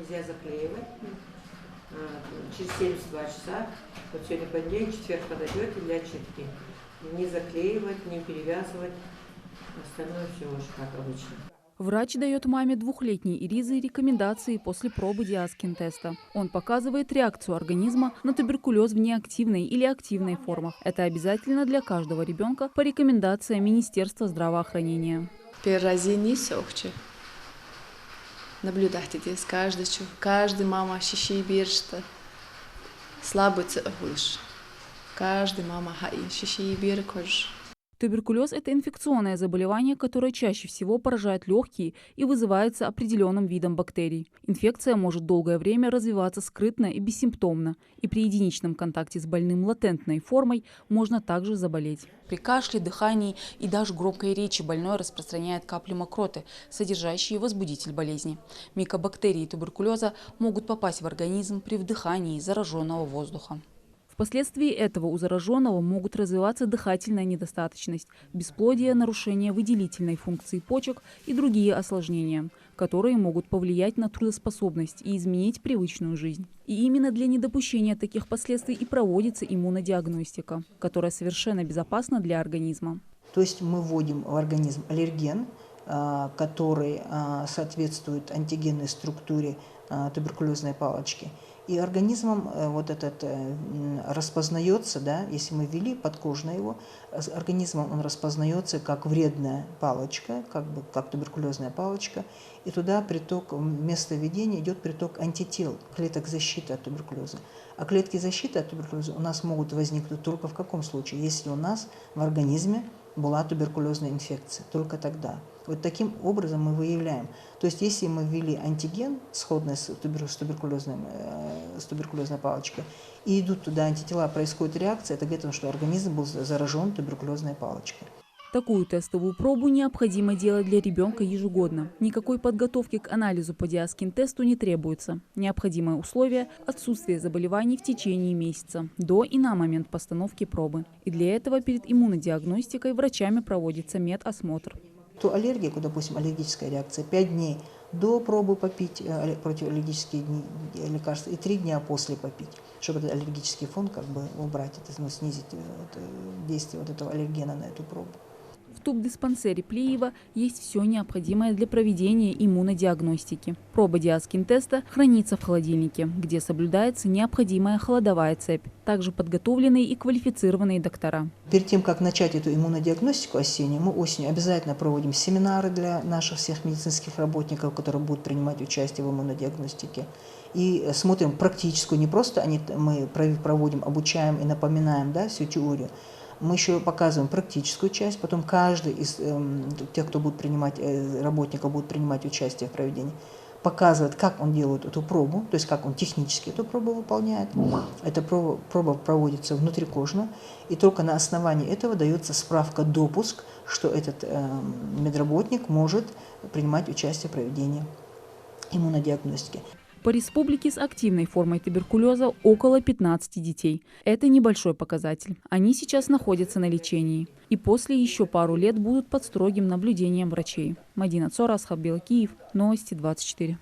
нельзя заклеивать. Через 72 часа, вот сегодня понедельник, четверг подойдете для читки. Не заклеивать, не перевязывать, остальное все уже как обычно. Врач дает маме двухлетней Иризы рекомендации после пробы Диаскин-теста. Он показывает реакцию организма на туберкулез в неактивной или активной формах. Это обязательно для каждого ребенка по рекомендациям Министерства здравоохранения. Наблюдайте здесь каждый мама ощущает, что слабый цех. Каждый мама ощущает. Туберкулез – это инфекционное заболевание, которое чаще всего поражает легкие и вызывается определенным видом бактерий. Инфекция может долгое время развиваться скрытно и бессимптомно, и при единичном контакте с больным латентной формой можно также заболеть. При кашле, дыхании и даже громкой речи больной распространяет капли мокроты, содержащие возбудитель болезни. Микобактерии туберкулеза могут попасть в организм при вдыхании зараженного воздуха. Впоследствии этого у зараженного могут развиваться дыхательная недостаточность, бесплодие, нарушение выделительной функции почек и другие осложнения, которые могут повлиять на трудоспособность и изменить привычную жизнь. И именно для недопущения таких последствий и проводится иммунодиагностика, которая совершенно безопасна для организма. То есть мы вводим в организм аллерген, который соответствует антигенной структуре туберкулезной палочки. И организмом вот этот распознается, да, если мы ввели подкожно его, организмом он распознается как вредная палочка, как туберкулезная палочка, и туда приток, вместо введения идет приток антител, клеток защиты от туберкулеза. А клетки защиты от туберкулеза у нас могут возникнуть только в каком случае? Если у нас в организме была туберкулезная инфекция, только тогда. Вот таким образом мы выявляем. То есть если мы ввели антиген, сходный с туберкулезной палочкой, и идут туда антитела, происходит реакция, это говорит, что организм был заражен туберкулезной палочкой. Такую тестовую пробу необходимо делать для ребенка ежегодно. Никакой подготовки к анализу по Диаскин-тесту не требуется. Необходимое условие – отсутствие заболеваний в течение месяца, до и на момент постановки пробы. И для этого перед иммунодиагностикой врачами проводится медосмотр. То аллергия, допустим, аллергическая реакция, 5 дней до пробы попить противоаллергические лекарства и 3 дня после попить, чтобы этот аллергический фон убрать, снизить действие этого аллергена на эту пробу. В тубдиспансере Плиева есть все необходимое для проведения иммунодиагностики. Проба Диаскин-теста хранится в холодильнике, где соблюдается необходимая холодовая цепь. Также подготовленные и квалифицированные доктора. Перед тем, как начать эту иммунодиагностику осеннюю, мы осенью обязательно проводим семинары для наших всех медицинских работников, которые будут принимать участие в иммунодиагностике. И смотрим практическую, не просто мы проводим, обучаем и напоминаем, да, всю теорию. Мы еще показываем практическую часть, потом каждый из тех, кто будет принимать, работников будет принимать участие в проведении, показывает, как он делает эту пробу, то есть как он технически эту пробу выполняет. Эта проба проводится внутрикожно, и только на основании этого дается справка-допуск, что этот медработник может принимать участие в проведении иммунодиагностики. По республике с активной формой туберкулеза около 15 детей. Это небольшой показатель. Они сейчас находятся на лечении. И после еще пару лет будут под строгим наблюдением врачей. Мадина Цора, Асхат Белокиев, Новости 24.